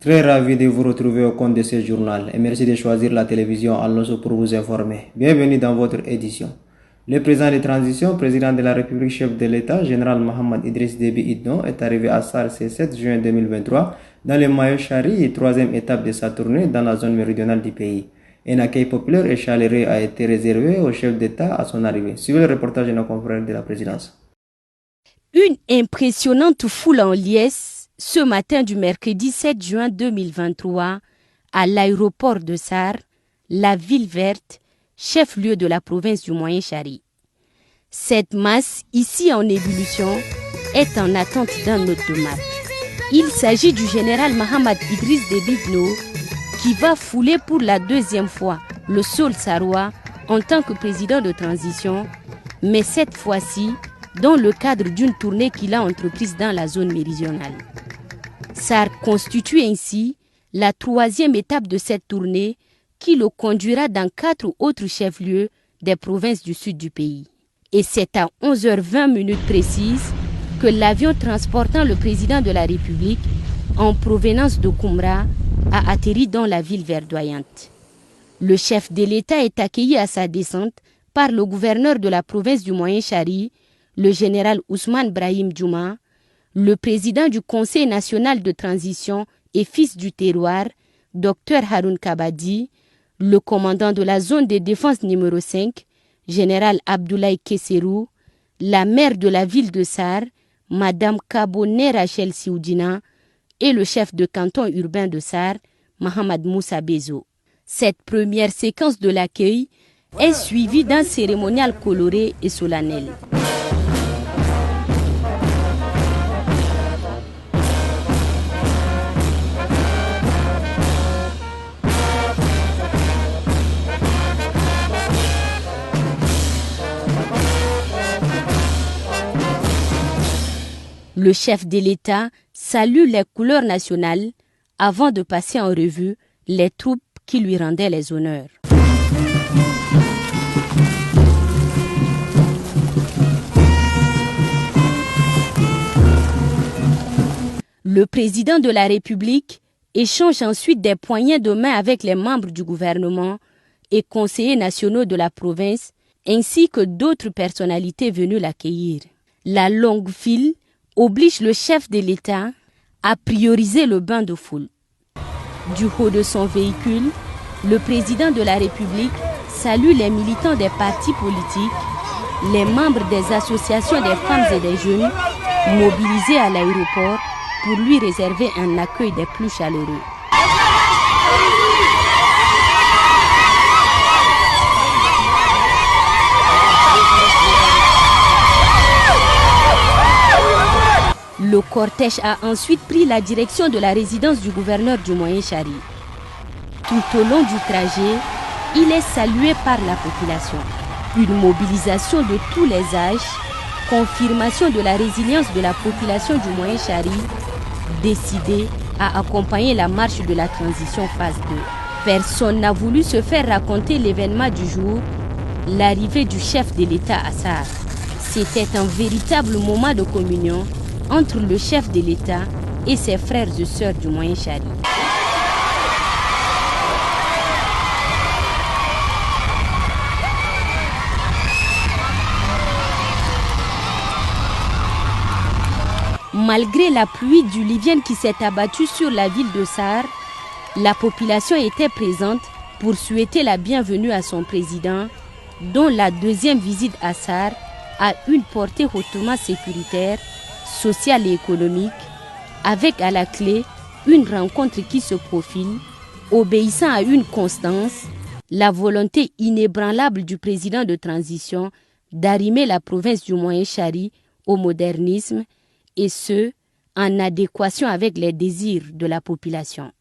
Très ravi de vous retrouver au compte de ce journal et merci de choisir la télévision Alonso pour vous informer. Bienvenue dans votre édition. Le président de transition, président de la République, chef de l'État, général Mohamed Idriss Déby Itno, est arrivé à SAR ce 7 juin 2023 dans le maillot Chari, troisième étape de sa tournée dans la zone méridionale du pays. Un accueil populaire et chaleureux a été réservé au chef d'État à son arrivée. Suivez le reportage de nos confrères de la présidence. Une impressionnante foule en liesse ce matin du mercredi 7 juin 2023 à l'aéroport de SAR, la ville verte, chef-lieu de la province du Moyen-Chari. Cette masse, ici en ébullition, est en attente d'un hôte de marque. Il s'agit du général Mohamed Idriss Déby Itno qui va fouler pour la deuxième fois le sol sarois en tant que président de transition, mais cette fois-ci dans le cadre d'une tournée qu'il a entreprise dans la zone méridionale. SAR constitue ainsi la troisième étape de cette tournée qui le conduira dans 4 autres chefs-lieux des provinces du sud du pays. Et c'est à 11h20 précises que l'avion transportant le président de la République en provenance de Koumra a atterri dans la ville verdoyante. Le chef de l'État est accueilli à sa descente par le gouverneur de la province du Moyen-Chari, le général Ousmane Brahim Djouma, le président du Conseil national de transition et fils du terroir, Dr Haroun Kabadi, le commandant de la zone de défense numéro 5, général Abdoulaye Kesserou, la maire de la ville de SAR, Madame Kabone Rachel Sioudina, et le chef de canton urbain de SAR, Mohamed Moussa Bezo. Cette première séquence de l'accueil est suivie d'un cérémonial coloré et solennel. Le chef de l'État salue les couleurs nationales avant de passer en revue les troupes qui lui rendaient les honneurs. Le président de la République échange ensuite des poignées de main avec les membres du gouvernement et conseillers nationaux de la province, ainsi que d'autres personnalités venues l'accueillir. La longue file oblige le chef de l'État à prioriser le bain de foule. Du haut de son véhicule, le président de la République salue les militants des partis politiques, les membres des associations des femmes et des jeunes mobilisés à l'aéroport pour lui réserver un accueil des plus chaleureux. Le cortège a ensuite pris la direction de la résidence du gouverneur du Moyen-Chari. Tout au long du trajet, il est salué par la population. Une mobilisation de tous les âges, confirmation de la résilience de la population du Moyen-Chari, décidée à accompagner la marche de la transition phase 2. Personne n'a voulu se faire raconter l'événement du jour, l'arrivée du chef de l'État à SAR. C'était un véritable moment de communion entre le chef de l'État et ses frères et sœurs du Moyen-Chari. Malgré la pluie diluvienne qui s'est abattue sur la ville de SAR, la population était présente pour souhaiter la bienvenue à son président, dont la deuxième visite à SAR a une portée hautement sécuritaire, sociale et économique, avec à la clé une rencontre qui se profile, obéissant à une constance, la volonté inébranlable du président de transition d'arrimer la province du Moyen-Chari au modernisme, et ce, en adéquation avec les désirs de la population.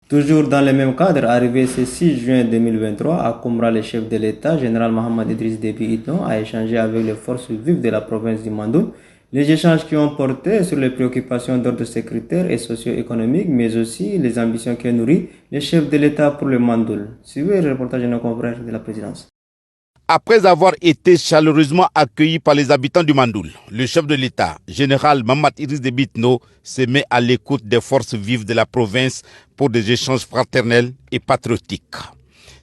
Toujours dans le même cadre, arrivé ce 6 juin 2023 à Koumra, le chef de l'État, général Mohamed Idriss Déby Itno, a échangé avec les forces vives de la province du Mandoul. Les échanges qui ont porté sur les préoccupations d'ordre sécuritaire et socio-économique, mais aussi les ambitions que nourrit le chef de l'État pour le Mandoul. Suivez le reportage de nos confrères de la présidence. Après avoir été chaleureusement accueilli par les habitants du Mandoul, le chef de l'État, général Mahamat Idriss Déby Itno, se met à l'écoute des forces vives de la province pour des échanges fraternels et patriotiques.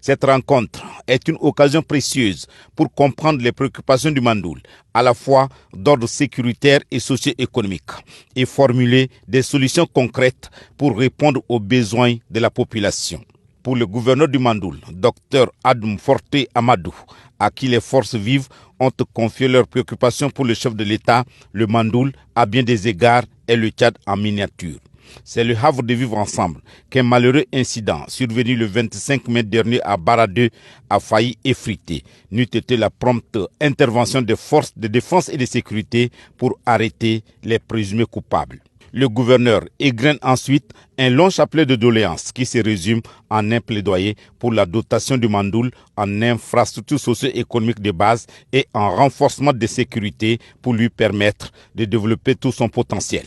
Cette rencontre est une occasion précieuse pour comprendre les préoccupations du Mandoul, à la fois d'ordre sécuritaire et socio-économique, et formuler des solutions concrètes pour répondre aux besoins de la population. Pour le gouverneur du Mandoul, Dr Adm Forte Amadou, à qui les forces vives ont confié leurs préoccupations pour le chef de l'État, le Mandoul, à bien des égards, est le Tchad en miniature. C'est le havre de vivre ensemble qu'un malheureux incident survenu le 25 mai dernier à Baradeux a failli effriter, n'eût été la prompte intervention des forces de défense et de sécurité pour arrêter les présumés coupables. Le gouverneur égrène ensuite un long chapelet de doléances qui se résume en un plaidoyer pour la dotation du Mandoul en infrastructures socio-économiques de base et en renforcement de sécurité pour lui permettre de développer tout son potentiel.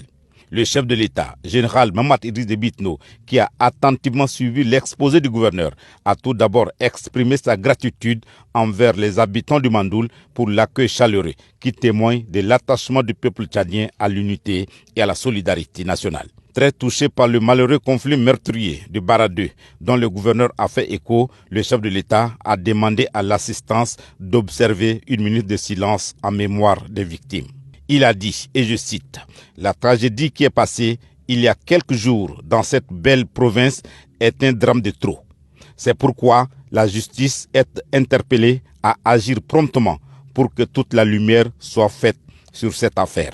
Le chef de l'État, général Mahamat Idriss Déby Itno, qui a attentivement suivi l'exposé du gouverneur, a tout d'abord exprimé sa gratitude envers les habitants du Mandoul pour l'accueil chaleureux qui témoigne de l'attachement du peuple tchadien à l'unité et à la solidarité nationale. Très touché par le malheureux conflit meurtrier de Baradeux, dont le gouverneur a fait écho, le chef de l'État a demandé à l'assistance d'observer une minute de silence en mémoire des victimes. Il a dit, et je cite, « La tragédie qui est passée il y a quelques jours dans cette belle province est un drame de trop. C'est pourquoi la justice est interpellée à agir promptement pour que toute la lumière soit faite sur cette affaire.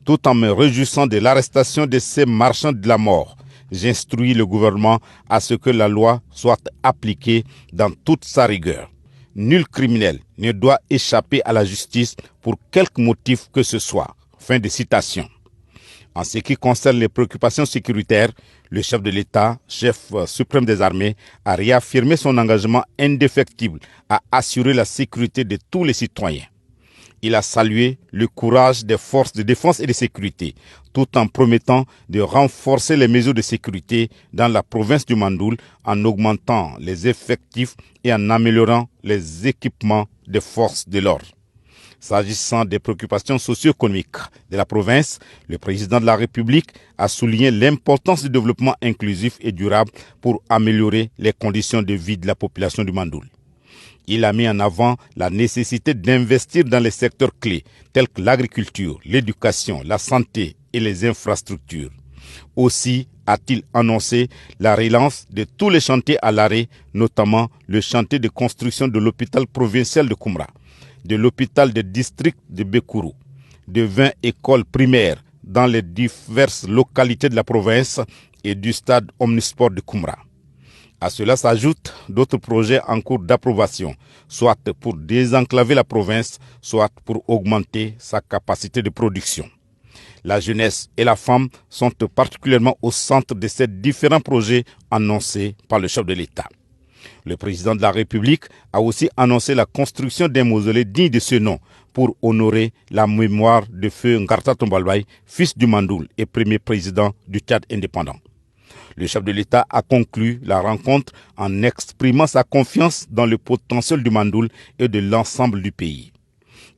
Tout en me réjouissant de l'arrestation de ces marchands de la mort, j'instruis le gouvernement à ce que la loi soit appliquée dans toute sa rigueur. Nul criminel ne doit échapper à la justice pour quelque motif que ce soit. » Fin de citation. En ce qui concerne les préoccupations sécuritaires, le chef de l'État, chef suprême des armées, a réaffirmé son engagement indéfectible à assurer la sécurité de tous les citoyens. Il a salué le courage des forces de défense et de sécurité, tout en promettant de renforcer les mesures de sécurité dans la province du Mandoul en augmentant les effectifs et en améliorant les équipements des forces de l'ordre. S'agissant des préoccupations socio-économiques de la province, le président de la République a souligné l'importance du développement inclusif et durable pour améliorer les conditions de vie de la population du Mandoul. Il a mis en avant la nécessité d'investir dans les secteurs clés tels que l'agriculture, l'éducation, la santé et les infrastructures. Aussi a-t-il annoncé la relance de tous les chantiers à l'arrêt, notamment le chantier de construction de l'hôpital provincial de Koumra, de l'hôpital de district de Bekourou, de 20 écoles primaires dans les diverses localités de la province et du stade omnisport de Koumra. À cela s'ajoutent d'autres projets en cours d'approbation, soit pour désenclaver la province, soit pour augmenter sa capacité de production. La jeunesse et la femme sont particulièrement au centre de ces différents projets annoncés par le chef de l'État. Le président de la République a aussi annoncé la construction d'un mausolée digne de ce nom pour honorer la mémoire de feu Ngarta Tombalbaye, fils du Mandoul et premier président du Tchad indépendant. Le chef de l'État a conclu la rencontre en exprimant sa confiance dans le potentiel du Mandoul et de l'ensemble du pays.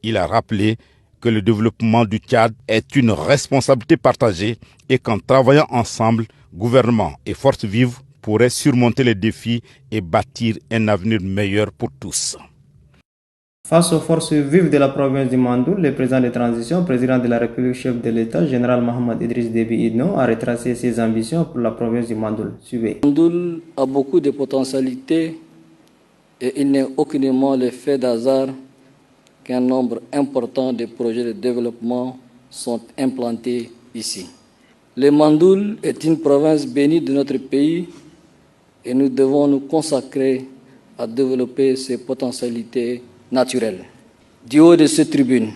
Il a rappelé que le développement du Tchad est une responsabilité partagée et qu'en travaillant ensemble, gouvernement et forces vives pourraient surmonter les défis et bâtir un avenir meilleur pour tous. Face aux forces vives de la province du Mandoul, le président de transition, président de la République, chef de l'État, général Mahamat Idriss Déby Itno, a retracé ses ambitions pour la province du Mandoul. Suivez. Le Mandoul a beaucoup de potentialités et il n'est aucunement le fait d'hasard qu'un nombre important de projets de développement sont implantés ici. Le Mandoul est une province bénie de notre pays et nous devons nous consacrer à développer ses potentialités naturelles. Du haut de cette tribune,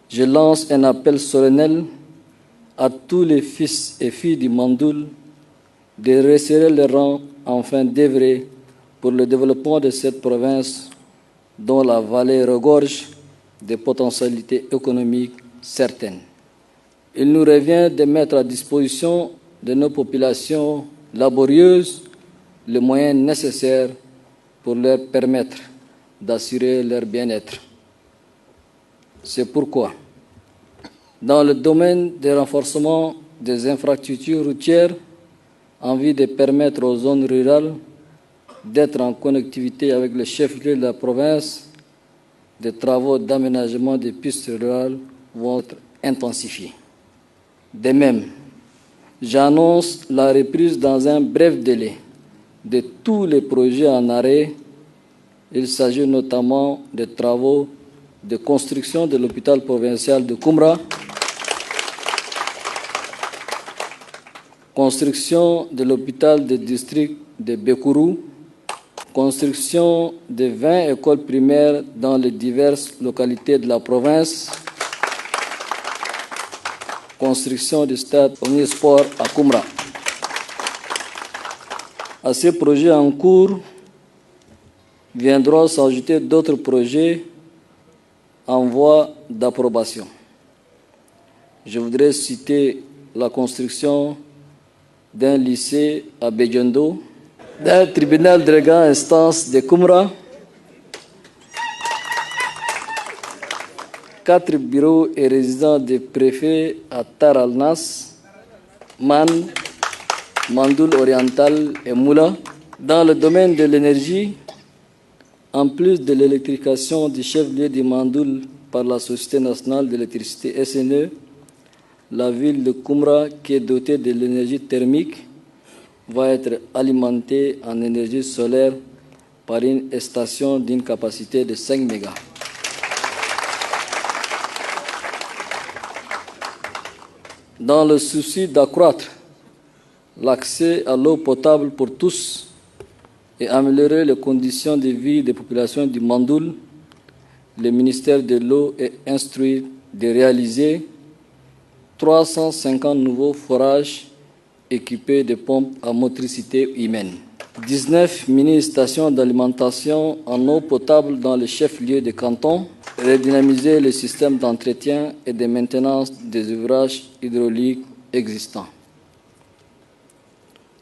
je lance un appel solennel à tous les fils et filles du Mandoul de resserrer les rangs afin d'œuvrer pour le développement de cette province dont la vallée regorge de potentialités économiques certaines. Il nous revient de mettre à disposition de nos populations laborieuses les moyens nécessaires pour leur permettre d'assurer leur bien-être. C'est pourquoi, dans le domaine du renforcement des infrastructures routières, en vue de permettre aux zones rurales d'être en connectivité avec le chef-lieu de la province, des travaux d'aménagement des pistes rurales vont être intensifiés. De même, j'annonce la reprise dans un bref délai de tous les projets en arrêt. Il s'agit notamment des travaux de construction de l'hôpital provincial de Koumra, construction de l'hôpital de district de Bekourou, construction de 20 écoles primaires dans les diverses localités de la province, construction du stade Omnisport à Koumra. À ces projets en cours viendront s'ajouter d'autres projets en voie d'approbation. Je voudrais citer la construction d'un lycée à Bedjondo, d'un tribunal de grande instance de Koumra, 4 bureaux et résidents des préfets à Taralnas, Man, Mandoul Oriental et Moula. Dans le domaine de l'énergie, en plus de l'électrification du chef-lieu du Mandoul par la Société nationale d'électricité SNE, la ville de Koumra, qui est dotée de l'énergie thermique, va être alimentée en énergie solaire par une station d'une capacité de 5 mégas. Dans le souci d'accroître l'accès à l'eau potable pour tous et améliorer les conditions de vie des populations du Mandoul, le ministère de l'eau est instruit de réaliser 350 nouveaux forages équipés de pompes à motricité humaine. 19 mini-stations d'alimentation en eau potable dans les chefs-lieux de canton, redynamiser le système d'entretien et de maintenance des ouvrages hydrauliques existants.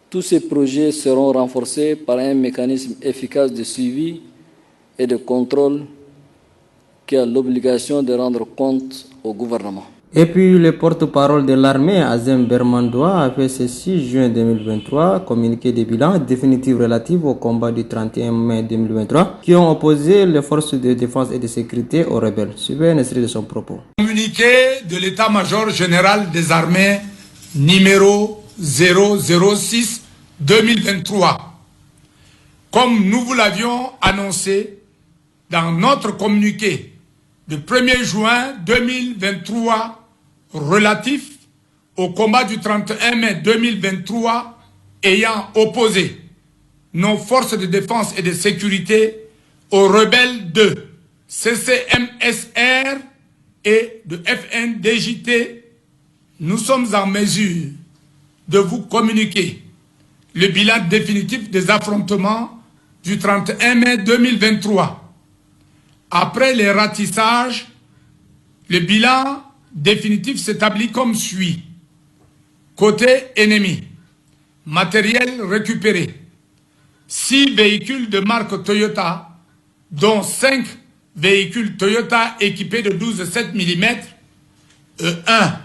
Tous ces projets seront renforcés par un mécanisme efficace de suivi et de contrôle qui a l'obligation de rendre compte au gouvernement. Et puis, le porte-parole de l'armée, Azem Bermandoua, a fait ce 6 juin 2023 communiqué de bilan définitif relatif au combat du 31 mai 2023 qui ont opposé les forces de défense et de sécurité aux rebelles. Suivez un extrait de son propos. Communiqué de l'état-major général des armées numéro 006-2023. Comme nous vous l'avions annoncé dans notre communiqué du 1er juin 2023 relatif au combat du 31 mai 2023 ayant opposé nos forces de défense et de sécurité aux rebelles de CCMSR et de FNDJT, nous sommes en mesure de vous communiquer le bilan définitif des affrontements du 31 mai 2023. Après les ratissages, le bilan définitif s'établit comme suit. Côté ennemi, matériel récupéré, 6 véhicules de marque Toyota, dont 5 véhicules Toyota équipés de 12,7 mm et 1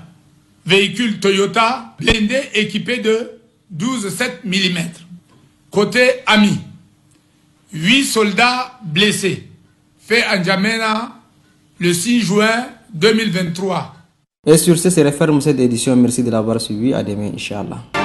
véhicule Toyota blindé équipé de 12,7 mm. Côté ami, 8 soldats blessés, fait à N'Djamena le 6 juin 2023. Et sur ce, c'est referme cette édition. Merci de l'avoir suivi. À demain, Inch'Allah.